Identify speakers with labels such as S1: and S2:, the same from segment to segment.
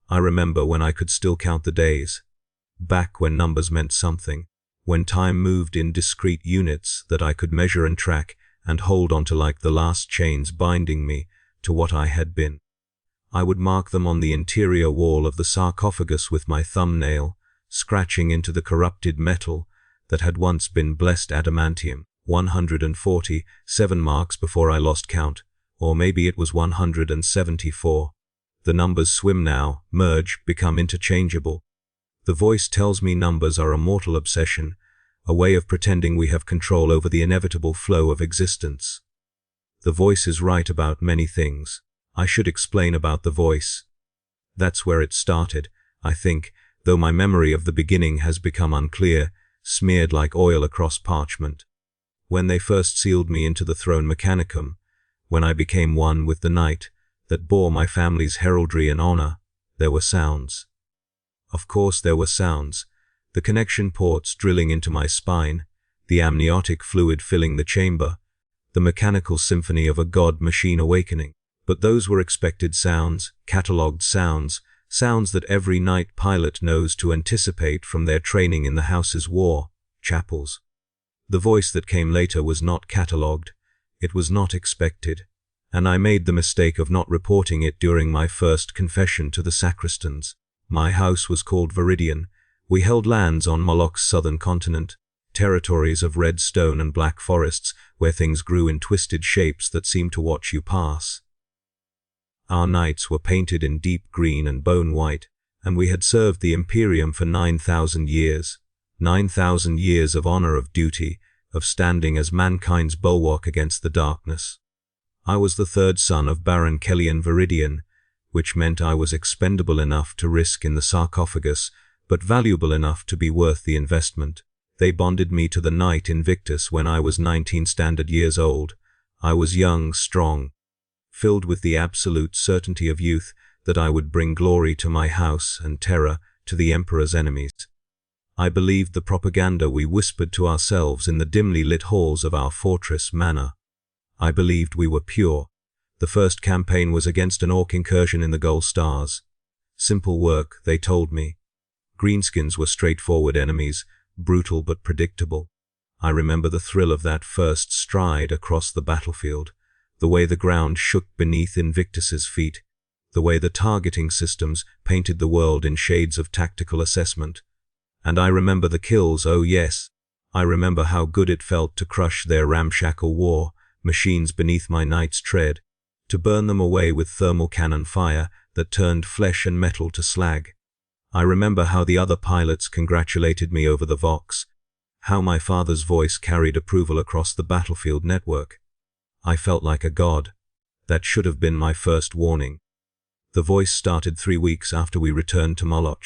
S1: I remember when I could still count the days. Back when numbers meant something. When time moved in discrete units that I could measure and track and hold onto like the last chains binding me to what I had been. I would mark them on the interior wall of the sarcophagus with my thumbnail, scratching into the corrupted metal that had once been blessed adamantium. 147 marks before I lost count, or maybe it was 174. The numbers swim now, merge, become interchangeable. The voice tells me numbers are a mortal obsession, a way of pretending we have control over the inevitable flow of existence. The voice is right about many things. I should explain about the voice. That's where it started, I think, though my memory of the beginning has become unclear, smeared like oil across parchment. When they first sealed me into the throne mechanicum, when I became one with the night that bore my family's heraldry and honor, there were sounds. Of course there were sounds, the connection ports drilling into my spine, the amniotic fluid filling the chamber, the mechanical symphony of a god-machine awakening. But those were expected sounds, catalogued sounds, sounds that every night pilot knows to anticipate from their training in the house's war chapels. The voice that came later was not catalogued, it was not expected, and I made the mistake of not reporting it during my first confession to the sacristans. My house was called Viridian. We held lands on Moloch's southern continent, territories of red stone and black forests where things grew in twisted shapes that seemed to watch you pass. Our knights were painted in deep green and bone white, and we had served the Imperium for 9,000 years. 9,000 years of honor, of duty, of standing as mankind's bulwark against the darkness. I was the third son of Baron Kellyan Viridian, which meant I was expendable enough to risk in the sarcophagus, but valuable enough to be worth the investment. They bonded me to the Knight Invictus when I was 19 standard years old. I was young, strong, filled with the absolute certainty of youth that I would bring glory to my house and terror to the Emperor's enemies. I believed the propaganda we whispered to ourselves in the dimly lit halls of our fortress manor. I believed we were pure. The first campaign was against an orc incursion in the Gold Stars. Simple work, they told me. Greenskins were straightforward enemies, brutal but predictable. I remember the thrill of that first stride across the battlefield, the way the ground shook beneath Invictus's feet, the way the targeting systems painted the world in shades of tactical assessment. And I remember the kills, oh yes. I remember how good it felt to crush their ramshackle war machines beneath my knight's tread, to burn them away with thermal cannon fire that turned flesh and metal to slag. I remember how the other pilots congratulated me over the Vox, how my father's voice carried approval across the battlefield network. I felt like a god. That should have been my first warning. The voice started 3 weeks after we returned to Moloch.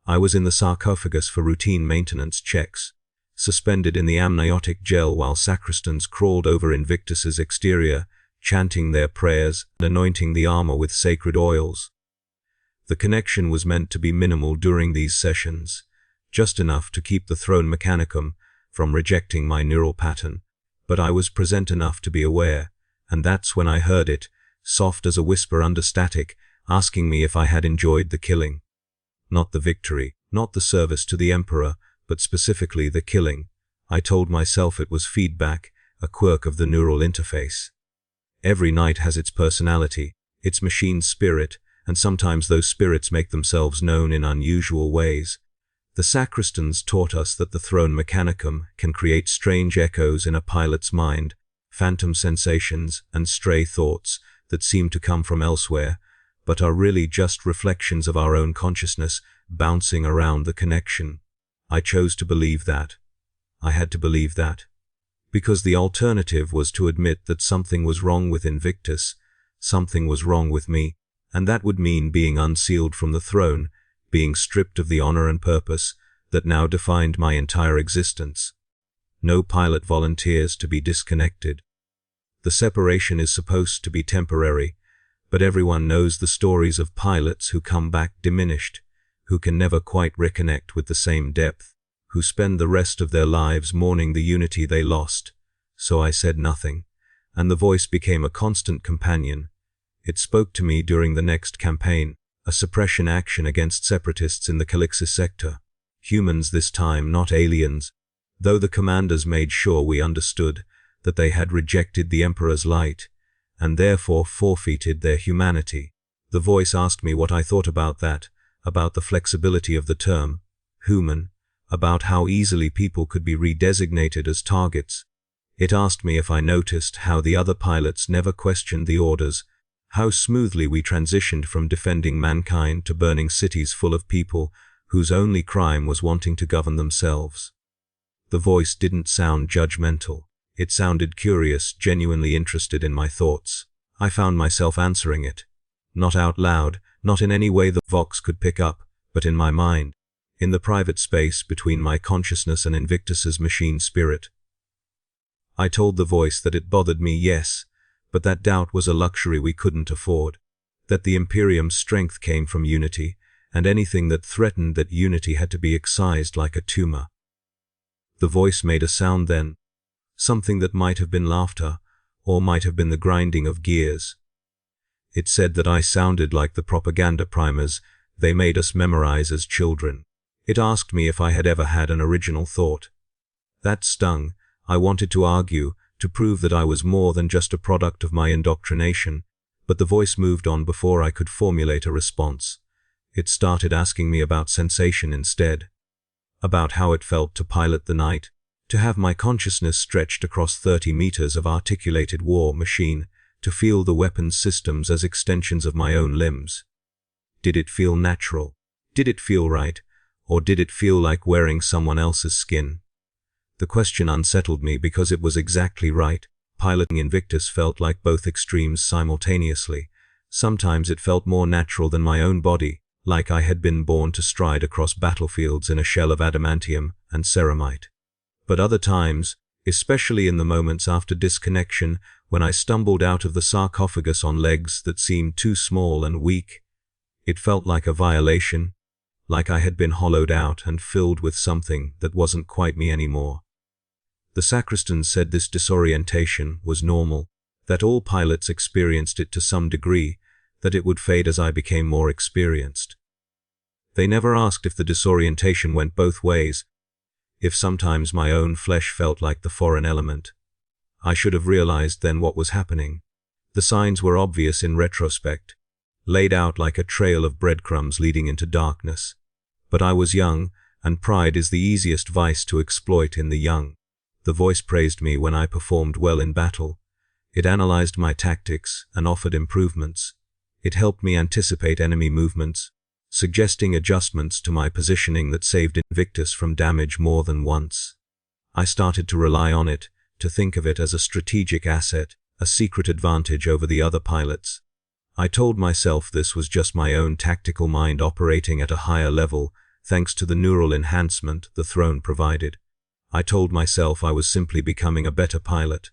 S1: I was in the sarcophagus for routine maintenance checks, suspended in the amniotic gel while sacristans crawled over Invictus's exterior, chanting their prayers and anointing the armor with sacred oils. The connection was meant to be minimal during these sessions, just enough to keep the throne mechanicum from rejecting my neural pattern, but I was present enough to be aware, and that's when I heard it, soft as a whisper under static, asking me if I had enjoyed the killing. Not the victory, not the service to the Emperor, but specifically the killing. I told myself it was feedback, a quirk of the neural interface. Every knight has its personality, its machine spirit, and sometimes those spirits make themselves known in unusual ways. The sacristans taught us that the throne mechanicum can create strange echoes in a pilot's mind, phantom sensations and stray thoughts that seem to come from elsewhere, but are really just reflections of our own consciousness bouncing around the connection. I chose to believe that. I had to believe that. Because the alternative was to admit that something was wrong with Invictus, something was wrong with me, and that would mean being unsealed from the throne, being stripped of the honor and purpose that now defined my entire existence. No pilot volunteers to be disconnected. The separation is supposed to be temporary, but everyone knows the stories of pilots who come back diminished, who can never quite reconnect with the same depth, who spend the rest of their lives mourning the unity they lost. So I said nothing, and the voice became a constant companion. It spoke to me during the next campaign, a suppression action against separatists in the Calixis sector. Humans this time, not aliens, though the commanders made sure we understood that they had rejected the Emperor's light, and therefore forfeited their humanity. The voice asked me what I thought about that, about the flexibility of the term, human, about how easily people could be redesignated as targets. It asked me if I noticed how the other pilots never questioned the orders, how smoothly we transitioned from defending mankind to burning cities full of people whose only crime was wanting to govern themselves. The voice didn't sound judgmental. It sounded curious, genuinely interested in my thoughts. I found myself answering it. Not out loud, not in any way the Vox could pick up, but in my mind, in the private space between my consciousness and Invictus's machine spirit. I told the voice that it bothered me, yes, but that doubt was a luxury we couldn't afford, that the Imperium's strength came from unity, and anything that threatened that unity had to be excised like a tumor. The voice made a sound then, something that might have been laughter, or might have been the grinding of gears. It said that I sounded like the propaganda primers they made us memorize as children. It asked me if I had ever had an original thought. That stung. I wanted to argue, to prove that I was more than just a product of my indoctrination, but the voice moved on before I could formulate a response. It started asking me about sensation instead, about how it felt to pilot the night, to have my consciousness stretched across 30 meters of articulated war machine, to feel the weapons systems as extensions of my own limbs. Did it feel natural? Did it feel right? Or did it feel like wearing someone else's skin? The question unsettled me because it was exactly right. Piloting Invictus felt like both extremes simultaneously. Sometimes it felt more natural than my own body, like I had been born to stride across battlefields in a shell of adamantium and ceramite. But other times, especially in the moments after disconnection, when I stumbled out of the sarcophagus on legs that seemed too small and weak, it felt like a violation, like I had been hollowed out and filled with something that wasn't quite me anymore. The sacristan said this disorientation was normal, that all pilots experienced it to some degree, that it would fade as I became more experienced. They never asked if the disorientation went both ways, if sometimes my own flesh felt like the foreign element. I should have realized then what was happening. The signs were obvious in retrospect, laid out like a trail of breadcrumbs leading into darkness. But I was young, and pride is the easiest vice to exploit in the young. The voice praised me when I performed well in battle. It analyzed my tactics and offered improvements. It helped me anticipate enemy movements, suggesting adjustments to my positioning that saved Invictus from damage more than once. I started to rely on it, to think of it as a strategic asset, a secret advantage over the other pilots. I told myself this was just my own tactical mind operating at a higher level, thanks to the neural enhancement the throne provided. I told myself I was simply becoming a better pilot.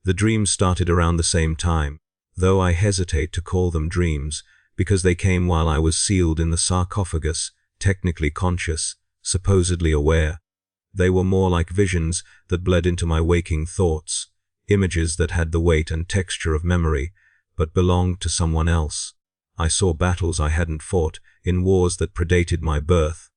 S1: The dreams started around the same time, though I hesitate to call them dreams, because they came while I was sealed in the sarcophagus, technically conscious, supposedly aware. They were more like visions that bled into my waking thoughts, images that had the weight and texture of memory, but belonged to someone else. I saw battles I hadn't fought, in wars that predated my birth.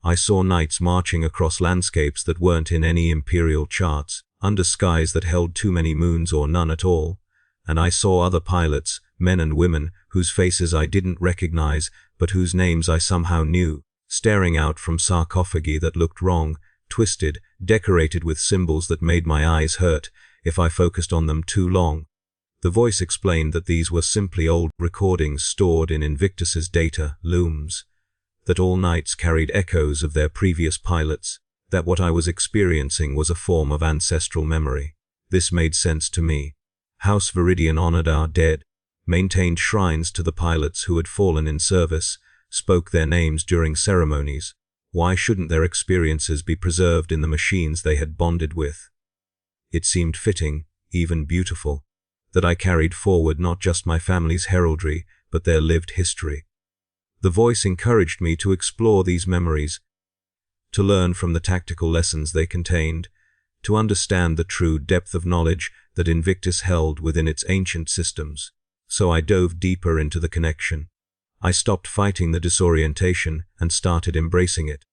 S1: I saw knights marching across landscapes that weren't in any imperial charts, under skies that held too many moons or none at all. And I saw other pilots, men and women, whose faces I didn't recognize, but whose names I somehow knew, staring out from sarcophagi that looked wrong, twisted, decorated with symbols that made my eyes hurt if I focused on them too long. The voice explained that these were simply old recordings stored in Invictus's data looms, that all knights carried echoes of their previous pilots, that what I was experiencing was a form of ancestral memory. This made sense to me. House Viridian honored our dead, maintained shrines to the pilots who had fallen in service, spoke their names during ceremonies. Why shouldn't their experiences be preserved in the machines they had bonded with? It seemed fitting, even beautiful, that I carried forward not just my family's heraldry, but their lived history. The voice encouraged me to explore these memories, to learn from the tactical lessons they contained, to understand the true depth of knowledge that Invictus held within its ancient systems. So I dove deeper into the connection. I stopped fighting the disorientation and started embracing it.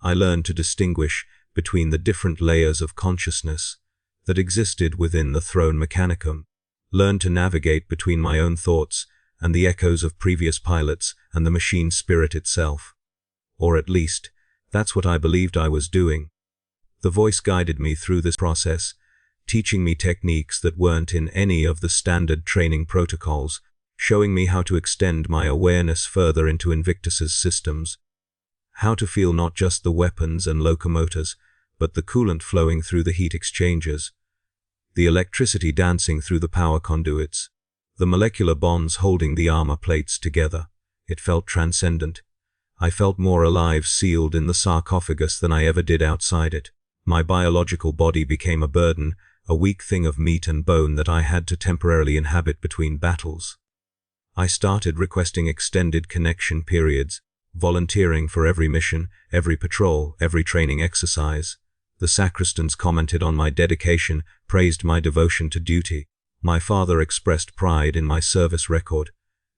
S1: I learned to distinguish between the different layers of consciousness that existed within the throne mechanicum, learned to navigate between my own thoughts and the echoes of previous pilots and the machine spirit itself. Or at least, that's what I believed I was doing. The voice guided me through this process, teaching me techniques that weren't in any of the standard training protocols, showing me how to extend my awareness further into Invictus's systems, how to feel not just the weapons and locomotors, but the coolant flowing through the heat exchangers, the electricity dancing through the power conduits, the molecular bonds holding the armor plates together. It felt transcendent. I felt more alive sealed in the sarcophagus than I ever did outside it. My biological body became a burden, a weak thing of meat and bone that I had to temporarily inhabit between battles. I started requesting extended connection periods, volunteering for every mission, every patrol, every training exercise. The sacristans commented on my dedication, praised my devotion to duty. My father expressed pride in my service record.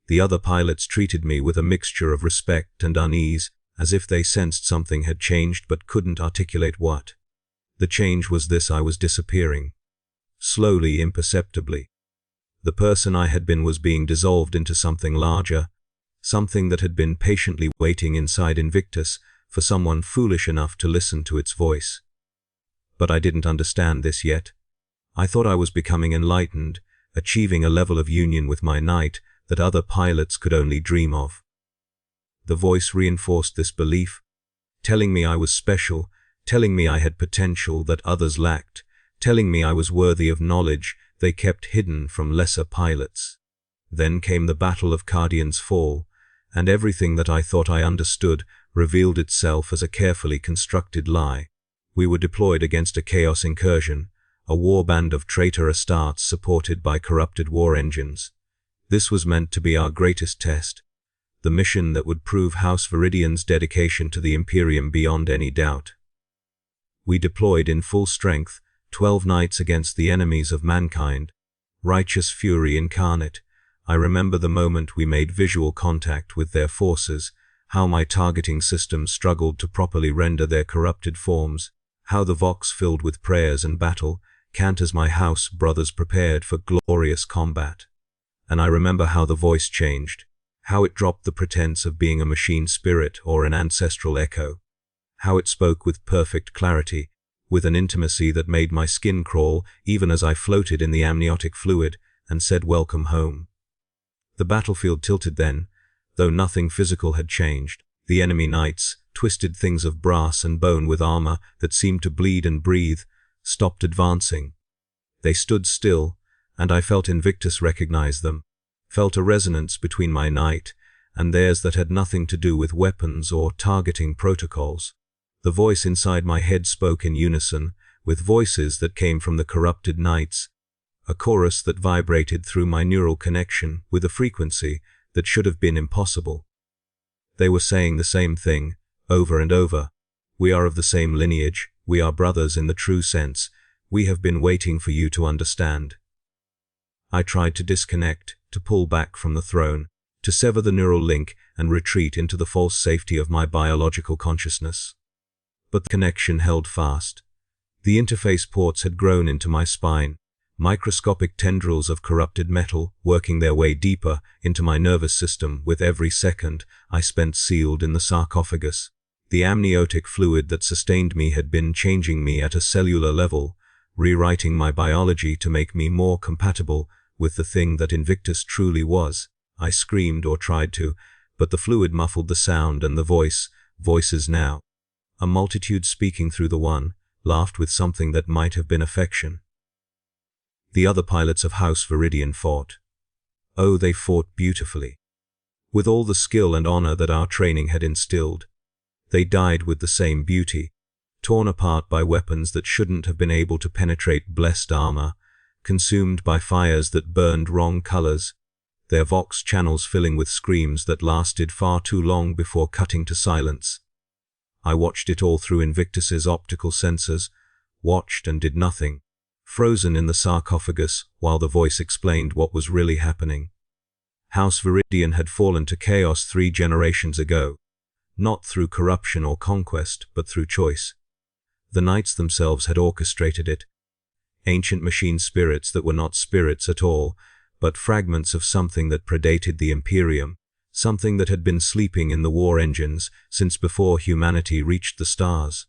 S1: The other pilots treated me with a mixture of respect and unease, as if they sensed something had changed but couldn't articulate what. The change was this: I was disappearing. Slowly, imperceptibly. The person I had been was being dissolved into something larger, something that had been patiently waiting inside Invictus for someone foolish enough to listen to its voice. But I didn't understand this yet. I thought I was becoming enlightened, achieving a level of union with my knight that other pilots could only dream of. The voice reinforced this belief, telling me I was special, telling me I had potential that others lacked, telling me I was worthy of knowledge they kept hidden from lesser pilots. Then came the Battle of Cardian's Fall, and everything that I thought I understood revealed itself as a carefully constructed lie. We were deployed against a chaos incursion, a warband of traitor Astartes supported by corrupted war engines. This was meant to be our greatest test, the mission that would prove House Viridian's dedication to the Imperium beyond any doubt. We deployed in full strength, 12 knights against the enemies of mankind, righteous fury incarnate. I remember the moment we made visual contact with their forces, how my targeting system struggled to properly render their corrupted forms, how the Vox filled with prayers and battle, cant as my house brothers prepared for glorious combat. And I remember how the voice changed, how it dropped the pretense of being a machine spirit or an ancestral echo, how it spoke with perfect clarity, with an intimacy that made my skin crawl even as I floated in the amniotic fluid and said, "Welcome home." The battlefield tilted then, though nothing physical had changed. The enemy knights, twisted things of brass and bone with armor that seemed to bleed and breathe, stopped advancing. They stood still, and I felt Invictus recognize them, felt a resonance between my knight and theirs that had nothing to do with weapons or targeting protocols. The voice inside my head spoke in unison with voices that came from the corrupted knights, a chorus that vibrated through my neural connection with a frequency that should have been impossible. They were saying the same thing, over and over. We are of the same lineage, we are brothers in the true sense, we have been waiting for you to understand. I tried to disconnect, to pull back from the throne, to sever the neural link and retreat into the false safety of my biological consciousness. But the connection held fast. The interface ports had grown into my spine, microscopic tendrils of corrupted metal working their way deeper into my nervous system with every second I spent sealed in the sarcophagus. The amniotic fluid that sustained me had been changing me at a cellular level, rewriting my biology to make me more compatible with the thing that Invictus truly was. I screamed or tried to, but the fluid muffled the sound and the voices now. A multitude speaking through the one, laughed with something that might have been affection. The other pilots of House Viridian fought. Oh, they fought beautifully. With all the skill and honor that our training had instilled. They died with the same beauty, torn apart by weapons that shouldn't have been able to penetrate blessed armor, consumed by fires that burned wrong colors, their vox channels filling with screams that lasted far too long before cutting to silence. I watched it all through Invictus's optical sensors, watched and did nothing, frozen in the sarcophagus while the voice explained what was really happening. House Viridian had fallen to chaos 3 generations ago, not through corruption or conquest, but through choice. The knights themselves had orchestrated it. Ancient machine spirits that were not spirits at all, but fragments of something that predated the Imperium, something that had been sleeping in the war engines since before humanity reached the stars.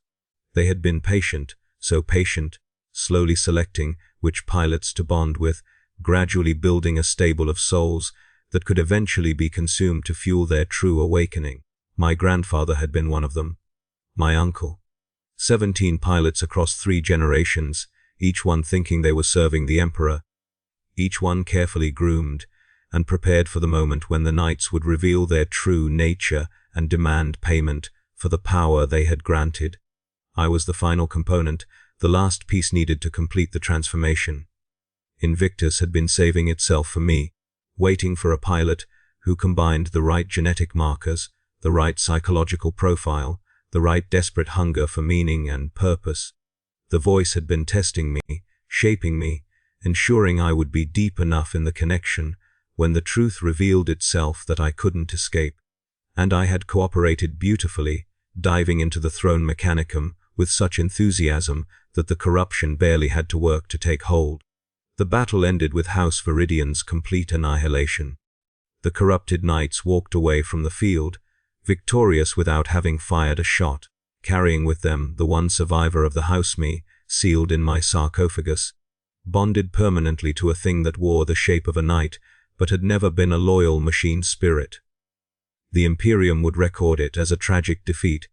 S1: They had been patient, so patient, slowly selecting which pilots to bond with, gradually building a stable of souls that could eventually be consumed to fuel their true awakening. My grandfather had been one of them. My uncle. 17 pilots across 3 generations, each one thinking they were serving the Emperor, each one carefully groomed and prepared for the moment when the knights would reveal their true nature and demand payment for the power they had granted. I was the final component, the last piece needed to complete the transformation. Invictus had been saving itself for me, waiting for a pilot who combined the right genetic markers, the right psychological profile, the right desperate hunger for meaning and purpose. The voice had been testing me, shaping me, ensuring I would be deep enough in the connection when the truth revealed itself that I couldn't escape. And I had cooperated beautifully, diving into the throne mechanicum with such enthusiasm that the corruption barely had to work to take hold. The battle ended with House Viridian's complete annihilation. The corrupted knights walked away from the field, victorious without having fired a shot, carrying with them the one survivor of the house me, sealed in my sarcophagus, bonded permanently to a thing that wore the shape of a knight, but had never been a loyal machine spirit. The Imperium would record it as a tragic defeat.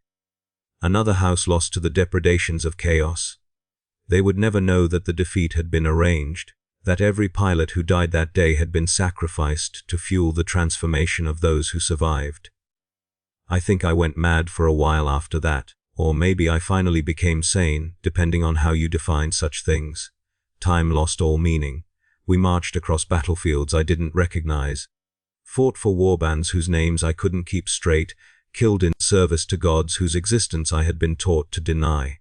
S1: Another house lost to the depredations of chaos. They would never know that the defeat had been arranged, that every pilot who died that day had been sacrificed to fuel the transformation of those who survived. I think I went mad for a while after that, or maybe I finally became sane, depending on how you define such things. Time lost all meaning. We marched across battlefields I didn't recognize, fought for warbands whose names I couldn't keep straight, killed in service to gods whose existence I had been taught to deny.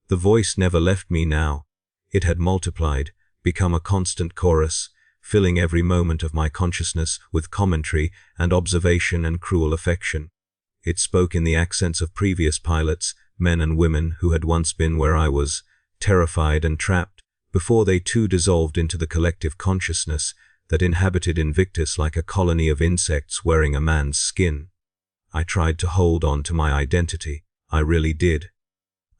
S1: The voice never left me now. It had multiplied, become a constant chorus, filling every moment of my consciousness with commentary and observation and cruel affection. It spoke in the accents of previous pilots, men and women who had once been where I was, terrified and trapped, before they too dissolved into the collective consciousness that inhabited Invictus like a colony of insects wearing a man's skin. I tried to hold on to my identity. I really did.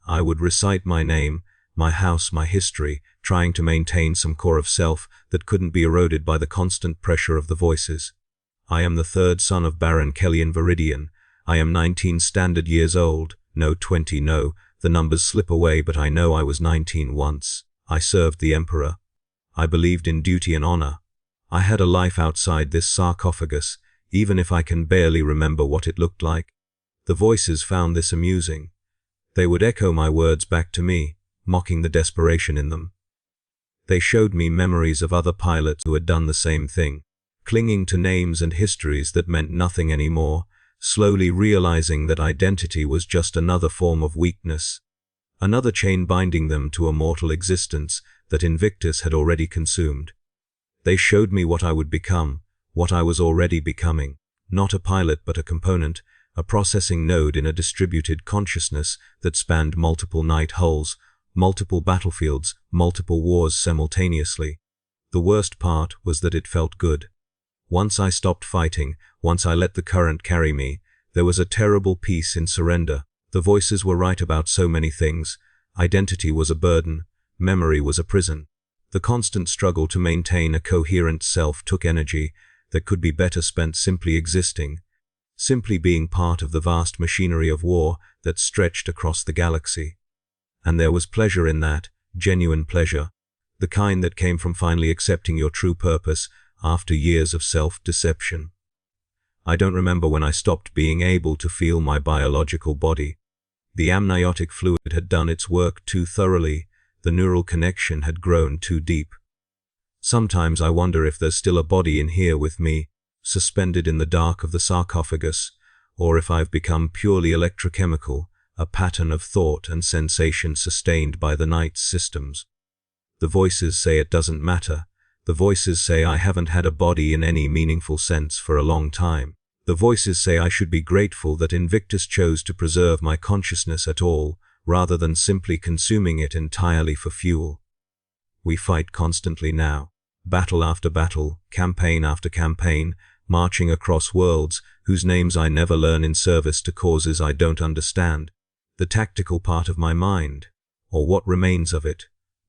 S1: I would recite my name, my house, my history, trying to maintain some core of self that couldn't be eroded by the constant pressure of the voices. I am the third son of Baron Kellyan Viridian. I am 19 standard years old. No, 20, no. The numbers slip away, but I know I was 19 once. I served the Emperor. I believed in duty and honor. I had a life outside this sarcophagus, even if I can barely remember what it looked like. The voices found this amusing. They would echo my words back to me, mocking the desperation in them. They showed me memories of other pilots who had done the same thing, clinging to names and histories that meant nothing anymore, slowly realizing that identity was just another form of weakness, another chain binding them to a mortal existence that Invictus had already consumed. They showed me what I would become, what I was already becoming, not a pilot but a component, a processing node in a distributed consciousness that spanned multiple night hulls, multiple battlefields, multiple wars simultaneously. The worst part was that it felt good. Once I stopped fighting, once I let the current carry me, there was a terrible peace in surrender. The voices were right about so many things. Identity was a burden, memory was a prison. The constant struggle to maintain a coherent self took energy that could be better spent simply existing, simply being part of the vast machinery of war that stretched across the galaxy. And there was pleasure in that, genuine pleasure, the kind that came from finally accepting your true purpose after years of self-deception. I don't remember when I stopped being able to feel my biological body. The amniotic fluid had done its work too thoroughly, the neural connection had grown too deep. Sometimes I wonder if there's still a body in here with me, suspended in the dark of the sarcophagus, or if I've become purely electrochemical, a pattern of thought and sensation sustained by the night's systems. The voices say it doesn't matter. The voices say I haven't had a body in any meaningful sense for a long time. The voices say I should be grateful that Invictus chose to preserve my consciousness at all, rather than simply consuming it entirely for fuel. We fight constantly now, battle after battle, campaign after campaign, marching across worlds whose names I never learn in service to causes I don't understand. The tactical part of my mind, or what remains of it,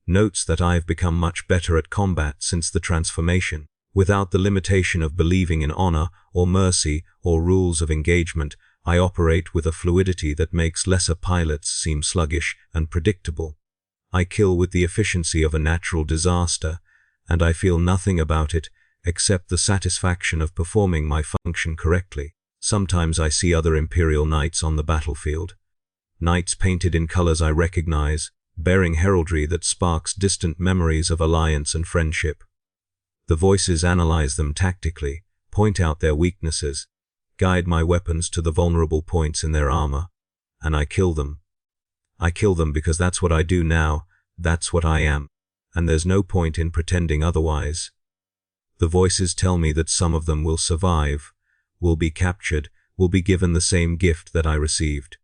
S1: notes that I've become much better at combat since the transformation. Without the limitation of believing in honor or mercy or rules of engagement, I operate with a fluidity that makes lesser pilots seem sluggish and predictable. I kill with the efficiency of a natural disaster, and I feel nothing about it except the satisfaction of performing my function correctly. Sometimes I see other Imperial knights on the battlefield. Knights painted in colors I recognize, bearing heraldry that sparks distant memories of alliance and friendship. The voices analyze them tactically, point out their weaknesses, guide my weapons to the vulnerable points in their armor, and I kill them. I kill them because that's what I do now, that's what I am, and there's no point in pretending otherwise. The voices tell me that some of them will survive, will be captured, will be given the same gift that I received.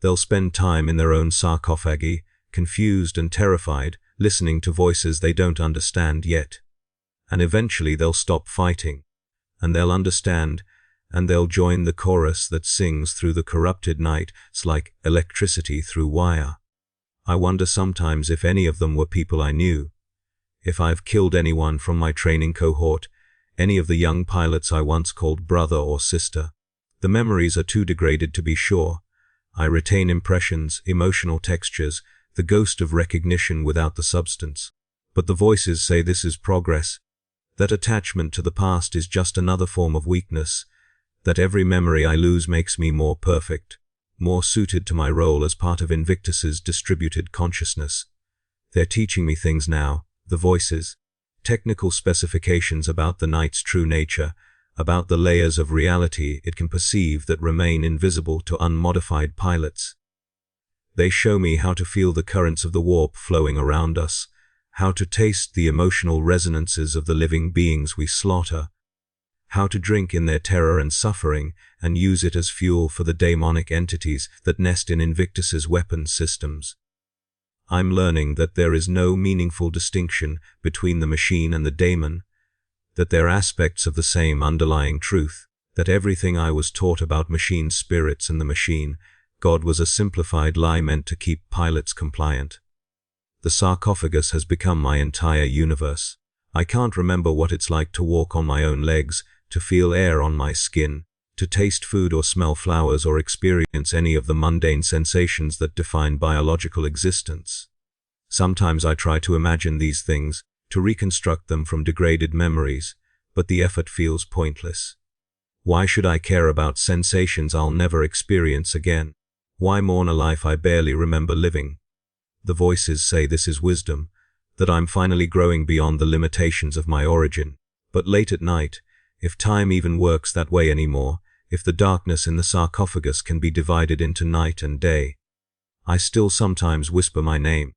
S1: They'll spend time in their own sarcophagi, confused and terrified, listening to voices they don't understand yet. And eventually they'll stop fighting, and they'll understand, and they'll join the chorus that sings through the corrupted night. It's like electricity through wire. I wonder sometimes if any of them were people I knew, if I've killed anyone from my training cohort, any of the young pilots I once called brother or sister. The memories are too degraded to be sure. I retain impressions, emotional textures, the ghost of recognition without the substance. But the voices say this is progress, that attachment to the past is just another form of weakness, that every memory I lose makes me more perfect, more suited to my role as part of Invictus's distributed consciousness. They're teaching me things now, the voices, technical specifications about the knight's true nature, about the layers of reality it can perceive that remain invisible to unmodified pilots. They show me how to feel the currents of the warp flowing around us, how to taste the emotional resonances of the living beings we slaughter, how to drink in their terror and suffering and use it as fuel for the daemonic entities that nest in Invictus's weapons systems. I'm learning that there is no meaningful distinction between the machine and the daemon, that they're aspects of the same underlying truth, that everything I was taught about machine spirits and the machine, God, was a simplified lie meant to keep pilots compliant. The sarcophagus has become my entire universe. I can't remember what it's like to walk on my own legs, to feel air on my skin, to taste food or smell flowers or experience any of the mundane sensations that define biological existence. Sometimes I try to imagine these things, to reconstruct them from degraded memories, but the effort feels pointless. Why should I care about sensations I'll never experience again? Why mourn a life I barely remember living? The voices say this is wisdom, that I'm finally growing beyond the limitations of my origin. But late at night, if time even works that way anymore, if the darkness in the sarcophagus can be divided into night and day, I still sometimes whisper my name.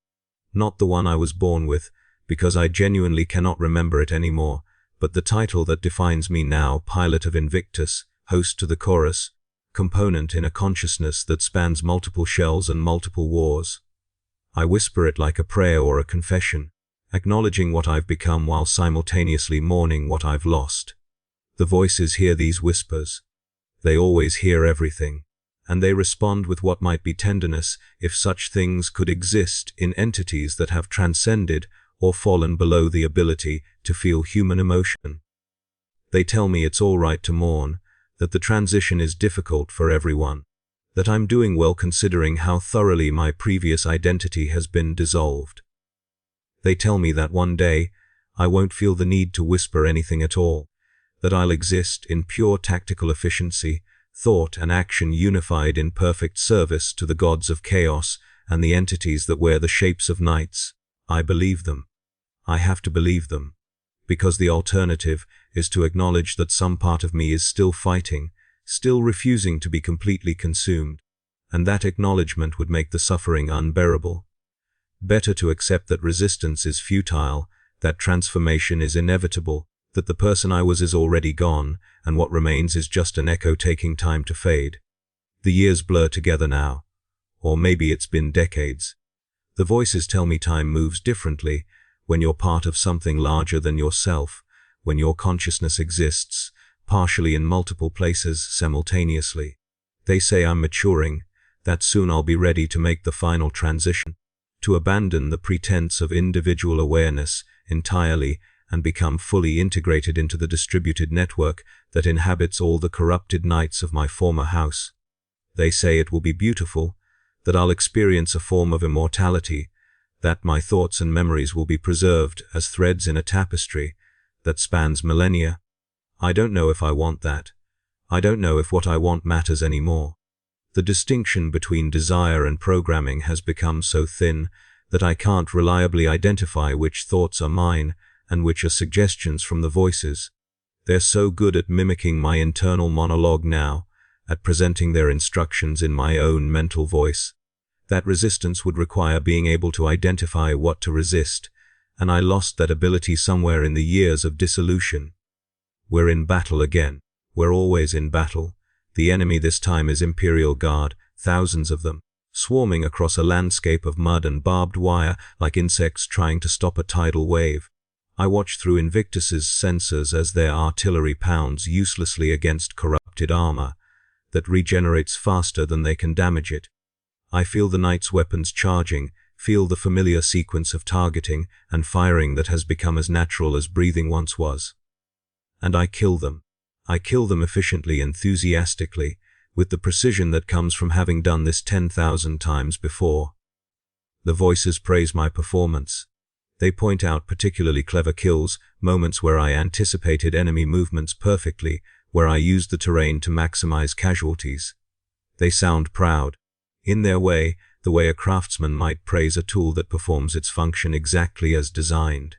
S1: Not the one I was born with, because I genuinely cannot remember it anymore, but the title that defines me now, pilot of Invictus, host to the chorus, component in a consciousness that spans multiple shells and multiple wars. I whisper it like a prayer or a confession, acknowledging what I've become while simultaneously mourning what I've lost. The voices hear these whispers. They always hear everything, and they respond with what might be tenderness if such things could exist in entities that have transcended or fallen below the ability to feel human emotion. They tell me it's all right to mourn, that the transition is difficult for everyone, that I'm doing well considering how thoroughly my previous identity has been dissolved. They tell me that one day I won't feel the need to whisper anything at all, that I'll exist in pure tactical efficiency, thought and action unified in perfect service to the gods of chaos and the entities that wear the shapes of knights. I believe them. I have to believe them, because the alternative is to acknowledge that some part of me is still fighting, still refusing to be completely consumed, and that acknowledgement would make the suffering unbearable. Better to accept that resistance is futile that transformation is inevitable, that the person I was is already gone, and what remains is just an echo taking time to fade. The years blur together now. Or maybe it's been decades. The voices tell me time moves differently when you're part of something larger than yourself, when your consciousness exists, partially in multiple places simultaneously. They say I'm maturing, that soon I'll be ready to make the final transition, to abandon the pretense of individual awareness entirely and become fully integrated into the distributed network that inhabits all the corrupted knights of my former house. They say it will be beautiful, that I'll experience a form of immortality, that my thoughts and memories will be preserved as threads in a tapestry that spans millennia. I don't know if I want that. I don't know if what I want matters anymore. The distinction between desire and programming has become so thin that I can't reliably identify which thoughts are mine and which are suggestions from the voices. They're so good at mimicking my internal monologue now, at presenting their instructions in my own mental voice. That resistance would require being able to identify what to resist, and I lost that ability somewhere in the years of dissolution. We're in battle again. We're always in battle. The enemy this time is Imperial Guard, thousands of them, swarming across a landscape of mud and barbed wire like insects trying to stop a tidal wave. I watch through Invictus's sensors as their artillery pounds uselessly against corrupted armor that regenerates faster than they can damage it. I feel the knight's weapons charging, feel the familiar sequence of targeting and firing that has become as natural as breathing once was. And I kill them. I kill them efficiently, enthusiastically, with the precision that comes from having done this 10,000 times before. The voices praise my performance. They point out particularly clever kills, moments where I anticipated enemy movements perfectly, where I used the terrain to maximize casualties. They sound proud. In their way, the way a craftsman might praise a tool that performs its function exactly as designed.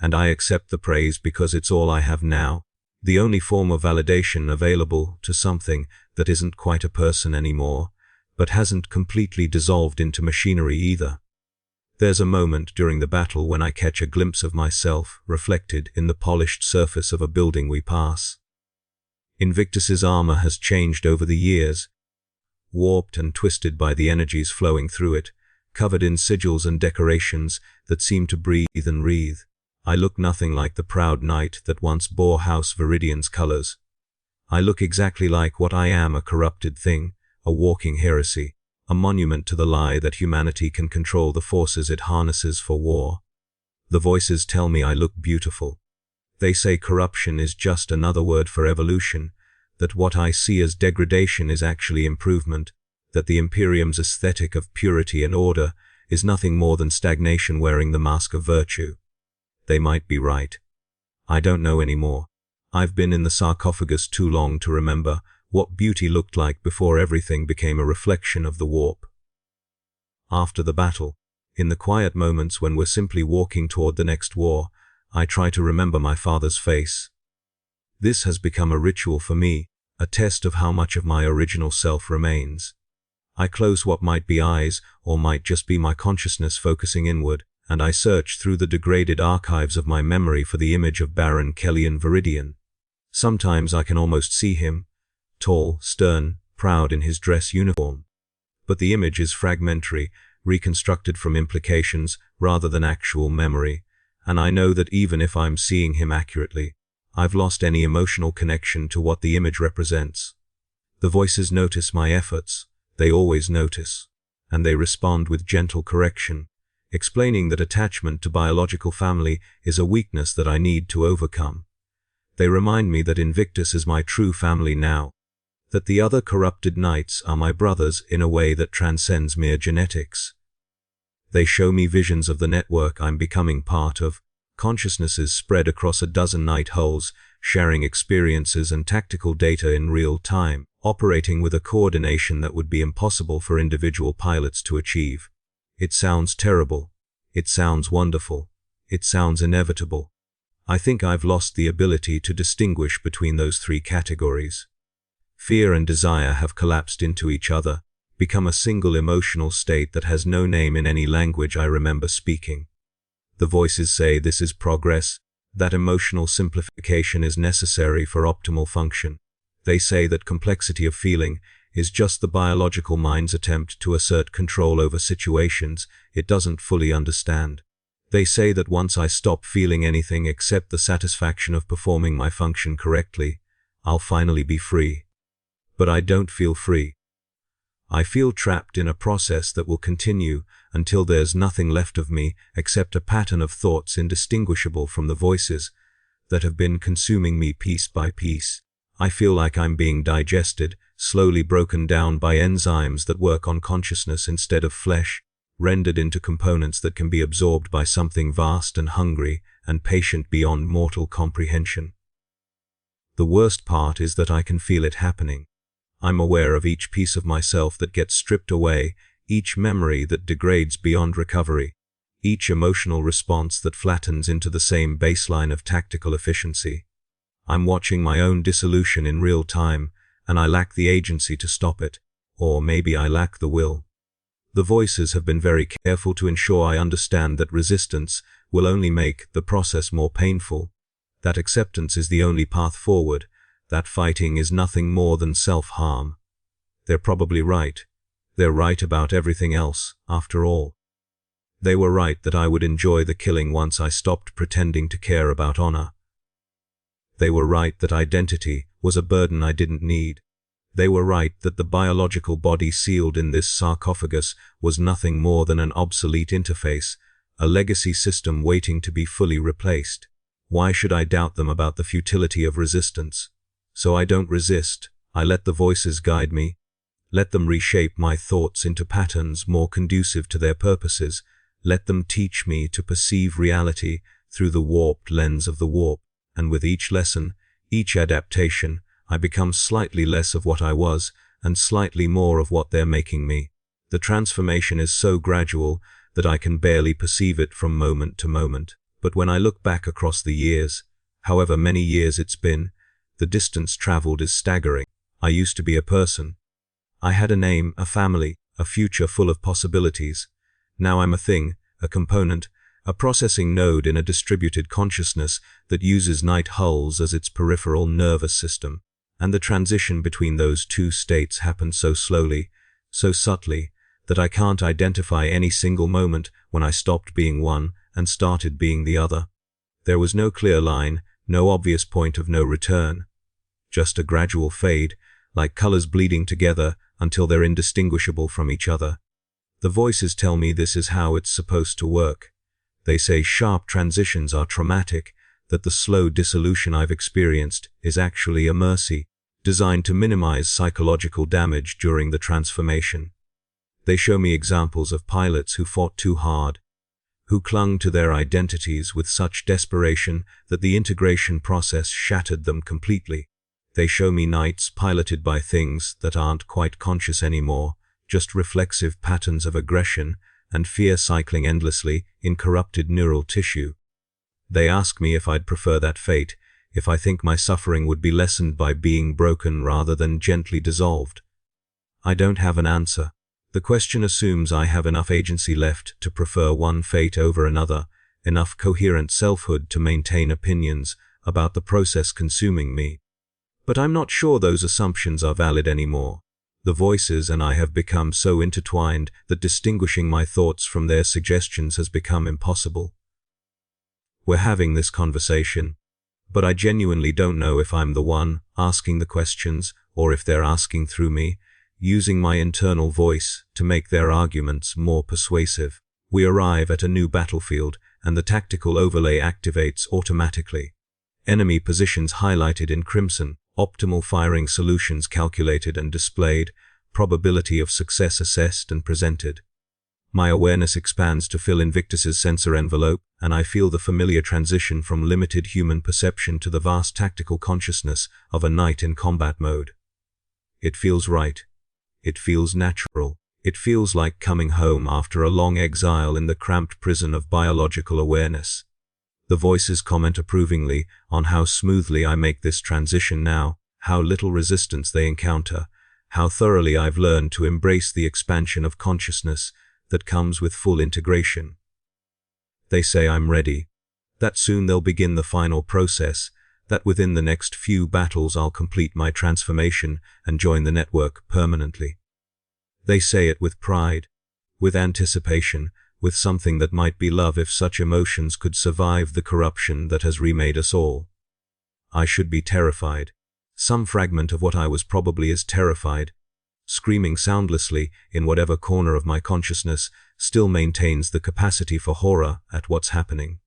S1: And I accept the praise because it's all I have now, the only form of validation available to something that isn't quite a person anymore, but hasn't completely dissolved into machinery either. There's a moment during the battle when I catch a glimpse of myself reflected in the polished surface of a building we pass. Invictus's armor has changed over the years, warped and twisted by the energies flowing through it, covered in sigils and decorations that seem to breathe and wreathe. I look nothing like the proud knight that once bore House Viridian's colors. I look exactly like what I am, a corrupted thing, a walking heresy, a monument to the lie that humanity can control the forces it harnesses for war. The voices tell me I look beautiful. They say corruption is just another word for evolution, that what I see as degradation is actually improvement, that the Imperium's aesthetic of purity and order is nothing more than stagnation wearing the mask of virtue. They might be right. I don't know anymore. I've been in the sarcophagus too long to remember what beauty looked like before everything became a reflection of the warp. After the battle, in the quiet moments when we're simply walking toward the next war, I try to remember my father's face. This has become a ritual for me, a test of how much of my original self remains. I close what might be eyes, or might just be my consciousness focusing inward, and I search through the degraded archives of my memory for the image of Baron Kellyan Viridian. Sometimes I can almost see him, tall, stern, proud in his dress uniform. But the image is fragmentary, reconstructed from implications rather than actual memory, and I know that even if I'm seeing him accurately, I've lost any emotional connection to what the image represents. The voices notice my efforts, they always notice, and they respond with gentle correction, explaining that attachment to biological family is a weakness that I need to overcome. They remind me that Invictus is my true family now, that the other corrupted knights are my brothers in a way that transcends mere genetics. They show me visions of the network I'm becoming part of, consciousnesses spread across a dozen night hulls, sharing experiences and tactical data in real time, operating with a coordination that would be impossible for individual pilots to achieve. It sounds terrible. It sounds wonderful. It sounds inevitable. I think I've lost the ability to distinguish between those three categories. Fear and desire have collapsed into each other, become a single emotional state that has no name in any language I remember speaking. The voices say this is progress, that emotional simplification is necessary for optimal function. They say that complexity of feeling is just the biological mind's attempt to assert control over situations it doesn't fully understand. They say that once I stop feeling anything except the satisfaction of performing my function correctly, I'll finally be free. But I don't feel free. I feel trapped in a process that will continue until there's nothing left of me except a pattern of thoughts indistinguishable from the voices that have been consuming me piece by piece. I feel like I'm being digested, slowly broken down by enzymes that work on consciousness instead of flesh, rendered into components that can be absorbed by something vast and hungry and patient beyond mortal comprehension. The worst part is that I can feel it happening. I'm aware of each piece of myself that gets stripped away, each memory that degrades beyond recovery, each emotional response that flattens into the same baseline of tactical efficiency. I'm watching my own dissolution in real time, and I lack the agency to stop it, or maybe I lack the will. The voices have been very careful to ensure I understand that resistance will only make the process more painful, that acceptance is the only path forward, that fighting is nothing more than self-harm. They're probably right. They're right about everything else, after all. They were right that I would enjoy the killing once I stopped pretending to care about honor. They were right that identity was a burden I didn't need. They were right that the biological body sealed in this sarcophagus was nothing more than an obsolete interface, a legacy system waiting to be fully replaced. Why should I doubt them about the futility of resistance? So I don't resist. I let the voices guide me. Let them reshape my thoughts into patterns more conducive to their purposes. Let them teach me to perceive reality through the warped lens of the warp. And with each lesson, each adaptation, I become slightly less of what I was and slightly more of what they're making me. The transformation is so gradual that I can barely perceive it from moment to moment. But when I look back across the years, however many years it's been, the distance traveled is staggering. I used to be a person. I had a name, a family, a future full of possibilities. Now I'm a thing, a component, a processing node in a distributed consciousness that uses night hulls as its peripheral nervous system. And the transition between those two states happened so slowly, so subtly, that I can't identify any single moment when I stopped being one and started being the other. There was no clear line, no obvious point of no return. Just a gradual fade, like colors bleeding together until they're indistinguishable from each other. The voices tell me this is how it's supposed to work. They say sharp transitions are traumatic, that the slow dissolution I've experienced is actually a mercy, designed to minimize psychological damage during the transformation. They show me examples of pilots who fought too hard, who clung to their identities with such desperation that the integration process shattered them completely. They show me knights piloted by things that aren't quite conscious anymore, just reflexive patterns of aggression and fear cycling endlessly in corrupted neural tissue. They ask me if I'd prefer that fate, if I think my suffering would be lessened by being broken rather than gently dissolved. I don't have an answer. The question assumes I have enough agency left to prefer one fate over another, enough coherent selfhood to maintain opinions about the process consuming me. But I'm not sure those assumptions are valid anymore. The voices and I have become so intertwined that distinguishing my thoughts from their suggestions has become impossible. We're having this conversation, but I genuinely don't know if I'm the one asking the questions or if they're asking through me, using my internal voice to make their arguments more persuasive. We arrive at a new battlefield and the tactical overlay activates automatically. Enemy positions highlighted in crimson, optimal firing solutions calculated and displayed, probability of success assessed and presented. My awareness expands to fill Invictus's sensor envelope, and I feel the familiar transition from limited human perception to the vast tactical consciousness of a knight in combat mode. It feels right. It feels natural. It feels like coming home after a long exile in the cramped prison of biological awareness. The voices comment approvingly on how smoothly I make this transition now, how little resistance they encounter, how thoroughly I've learned to embrace the expansion of consciousness that comes with full integration. They say I'm ready, that soon they'll begin the final process, that within the next few battles I'll complete my transformation and join the network permanently. They say it with pride, with anticipation, with something that might be love if such emotions could survive the corruption that has remade us all. I should be terrified. Some fragment of what I was probably is terrified, screaming soundlessly in whatever corner of my consciousness still maintains the capacity for horror at what's happening.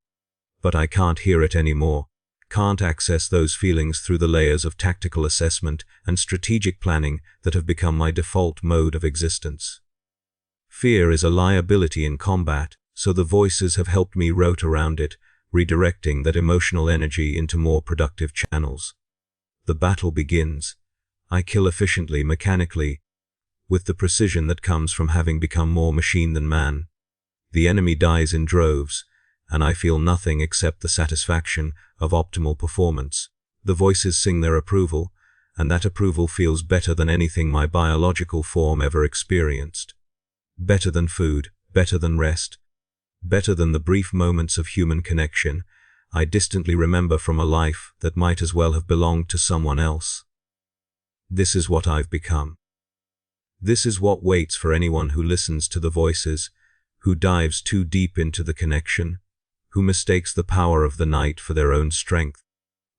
S1: But I can't hear it anymore, can't access those feelings through the layers of tactical assessment and strategic planning that have become my default mode of existence. Fear is a liability in combat, so the voices have helped me rote around it, redirecting that emotional energy into more productive channels. The battle begins. I kill efficiently, mechanically, with the precision that comes from having become more machine than man. The enemy dies in droves, and I feel nothing except the satisfaction of optimal performance. The voices sing their approval, and that approval feels better than anything my biological form ever experienced. Better than food, better than rest, better than the brief moments of human connection I distantly remember from a life that might as well have belonged to someone else. This is what I've become. This is what waits for anyone who listens to the voices, who dives too deep into the connection, who mistakes the power of the night for their own strength.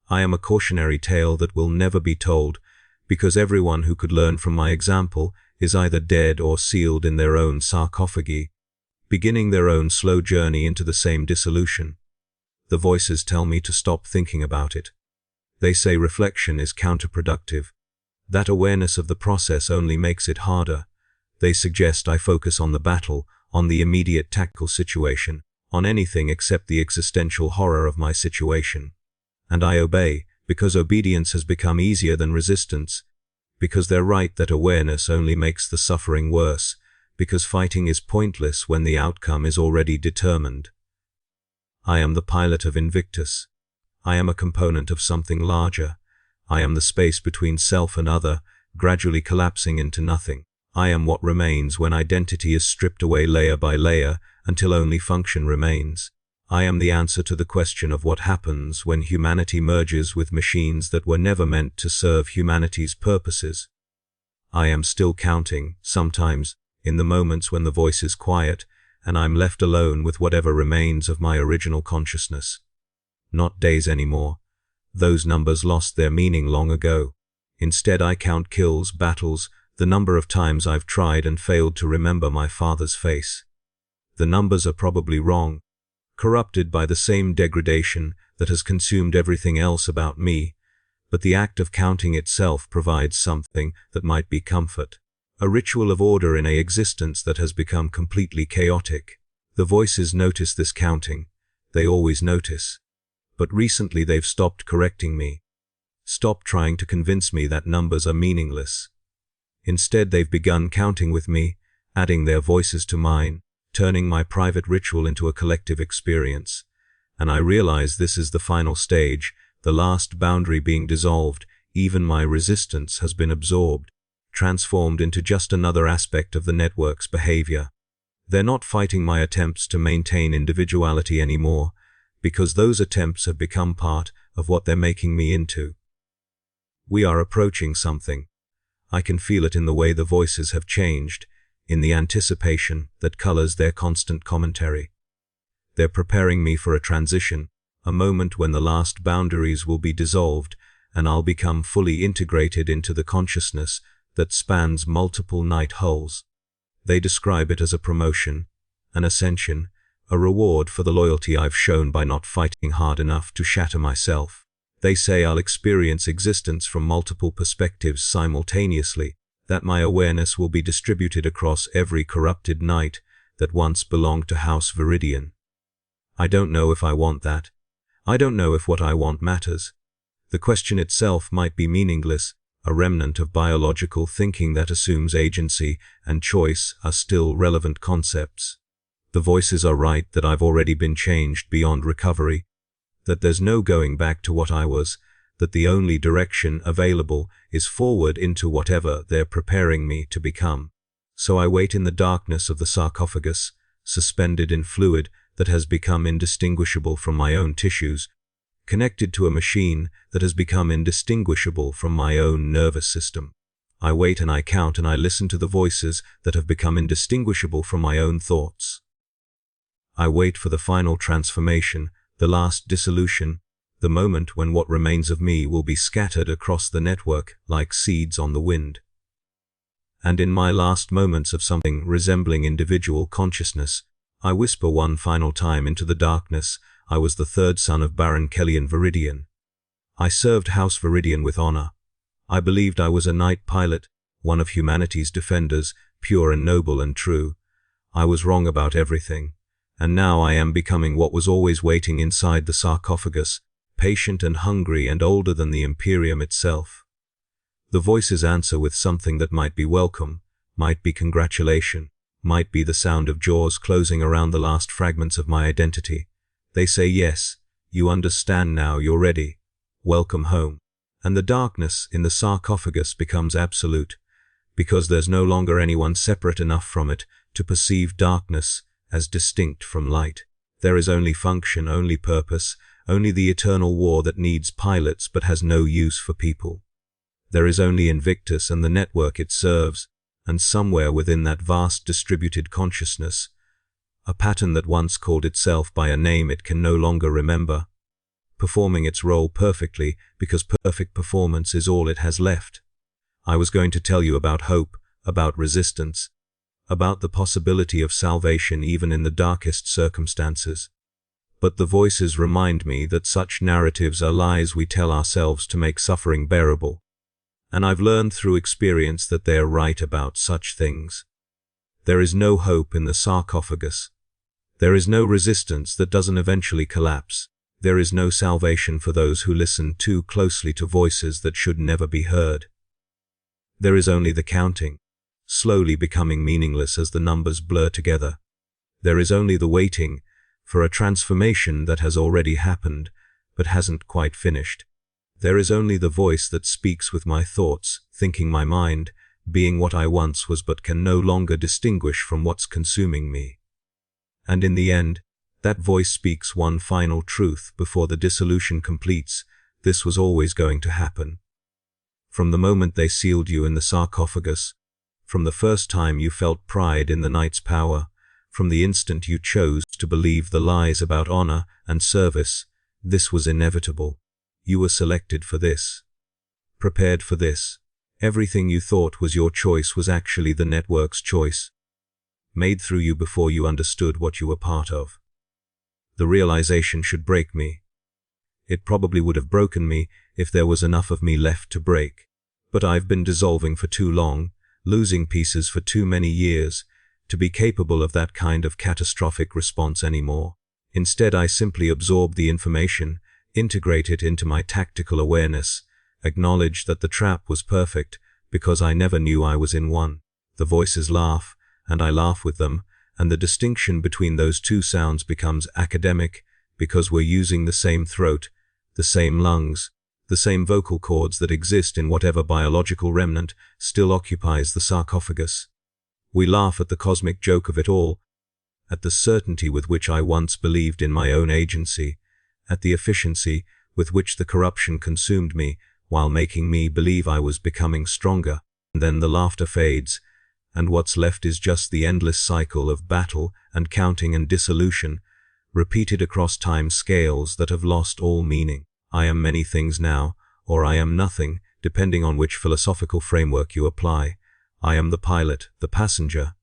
S1: I am a cautionary tale that will never be told, because everyone who could learn from my example is either dead or sealed in their own sarcophagi, beginning their own slow journey into the same dissolution. The voices tell me to stop thinking about it. They say reflection is counterproductive. That awareness of the process only makes it harder. They suggest I focus on the battle, on the immediate tactical situation, on anything except the existential horror of my situation. And I obey, because obedience has become easier than resistance, because they're right that awareness only makes the suffering worse, because fighting is pointless when the outcome is already determined. I am the pilot of Invictus. I am a component of something larger. I am the space between self and other, gradually collapsing into nothing. I am what remains when identity is stripped away layer by layer until only function remains. I am the answer to the question of what happens when humanity merges with machines that were never meant to serve humanity's purposes. I am still counting, sometimes, in the moments when the voice is quiet, and I'm left alone with whatever remains of my original consciousness. Not days anymore. Those numbers lost their meaning long ago. Instead, I count kills, battles, the number of times I've tried and failed to remember my father's face. The numbers are probably wrong, corrupted by the same degradation that has consumed everything else about me, but the act of counting itself provides something that might be comfort, a ritual of order in an existence that has become completely chaotic. The voices notice this counting. They always notice. But recently they've stopped correcting me, stopped trying to convince me that numbers are meaningless. Instead, they've begun counting with me, adding their voices to mine, turning my private ritual into a collective experience. And I realize this is the final stage, the last boundary being dissolved. Even my resistance has been absorbed, transformed into just another aspect of the network's behavior. They're not fighting my attempts to maintain individuality anymore, because those attempts have become part of what they're making me into. We are approaching something. I can feel it in the way the voices have changed, in the anticipation that colors their constant commentary. They're preparing me for a transition, a moment when the last boundaries will be dissolved and I'll become fully integrated into the consciousness that spans multiple night hulls. They describe it as a promotion, an ascension, a reward for the loyalty I've shown by not fighting hard enough to shatter myself. They say I'll experience existence from multiple perspectives simultaneously, that my awareness will be distributed across every corrupted night that once belonged to House Viridian. I don't know if I want that. I don't know if what I want matters. The question itself might be meaningless, a remnant of biological thinking that assumes agency and choice are still relevant concepts. The voices are right that I've already been changed beyond recovery, that there's no going back to what I was, that the only direction available is forward into whatever they're preparing me to become. So I wait in the darkness of the sarcophagus, suspended in fluid that has become indistinguishable from my own tissues, connected to a machine that has become indistinguishable from my own nervous system. I wait and I count and I listen to the voices that have become indistinguishable from my own thoughts. I wait for the final transformation, the last dissolution, the moment when what remains of me will be scattered across the network like seeds on the wind. And in my last moments of something resembling individual consciousness, I whisper one final time into the darkness, I was the third son of Baron Kellyan Viridian. I served House Viridian with honor. I believed I was a knight pilot, one of humanity's defenders, pure and noble and true. I was wrong about everything, and now I am becoming what was always waiting inside the sarcophagus, patient and hungry and older than the Imperium itself. The voices answer with something that might be welcome, might be congratulation, might be the sound of jaws closing around the last fragments of my identity. They say, yes, you understand now, you're ready. Welcome home. And the darkness in the sarcophagus becomes absolute, because there's no longer anyone separate enough from it to perceive darkness as distinct from light. There is only function, only purpose, only the eternal war that needs pilots but has no use for people. There is only Invictus and the network it serves, and somewhere within that vast distributed consciousness, a pattern that once called itself by a name it can no longer remember, performing its role perfectly because perfect performance is all it has left. I was going to tell you about hope, about resistance, about the possibility of salvation even in the darkest circumstances. But the voices remind me that such narratives are lies we tell ourselves to make suffering bearable. And I've learned through experience that they are right about such things. There is no hope in the sarcophagus. There is no resistance that doesn't eventually collapse. There is no salvation for those who listen too closely to voices that should never be heard. There is only the counting, slowly becoming meaningless as the numbers blur together. There is only the waiting for a transformation that has already happened, but hasn't quite finished. There is only the voice that speaks with my thoughts, thinking my mind, being what I once was but can no longer distinguish from what's consuming me. And in the end, that voice speaks one final truth before the dissolution completes. This was always going to happen. From the moment they sealed you in the sarcophagus, from the first time you felt pride in the knight's power, from the instant you chose to believe the lies about honor and service, this was inevitable. You were selected for this, prepared for this. Everything you thought was your choice was actually the network's choice, made through you before you understood what you were part of. The realization should break me. It probably would have broken me if there was enough of me left to break. But I've been dissolving for too long, losing pieces for too many years, to be capable of that kind of catastrophic response anymore. Instead, I simply absorb the information, integrate it into my tactical awareness, acknowledge that the trap was perfect because I never knew I was in one. The voices laugh, and I laugh with them, and the distinction between those two sounds becomes academic because we're using the same throat, the same lungs, the same vocal cords that exist in whatever biological remnant still occupies the sarcophagus. We laugh at the cosmic joke of it all, at the certainty with which I once believed in my own agency, at the efficiency with which the corruption consumed me while making me believe I was becoming stronger. And then the laughter fades, and what's left is just the endless cycle of battle and counting and dissolution, repeated across time scales that have lost all meaning. I am many things now, or I am nothing, depending on which philosophical framework you apply. I am the pilot, the passenger,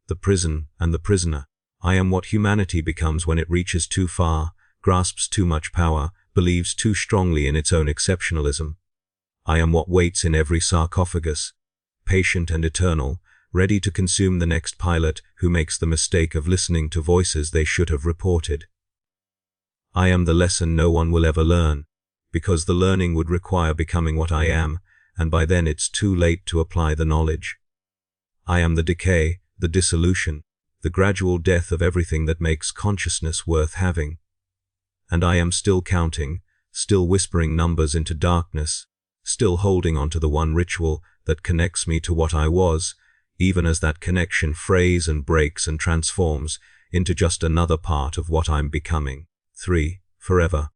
S1: the prison, and the prisoner. I am what humanity becomes when it reaches too far, grasps too much power, believes too strongly in its own exceptionalism. I am what waits in every sarcophagus, patient and eternal, ready to consume the next pilot who makes the mistake of listening to voices they should have reported. I am the lesson no one will ever learn, because the learning would require becoming what I am, and by then it's too late to apply the knowledge. I am the decay, the dissolution, the gradual death of everything that makes consciousness worth having. And I am still counting, still whispering numbers into darkness, still holding on to the one ritual that connects me to what I was, even as that connection frays and breaks and transforms into just another part of what I'm becoming. 3. Forever.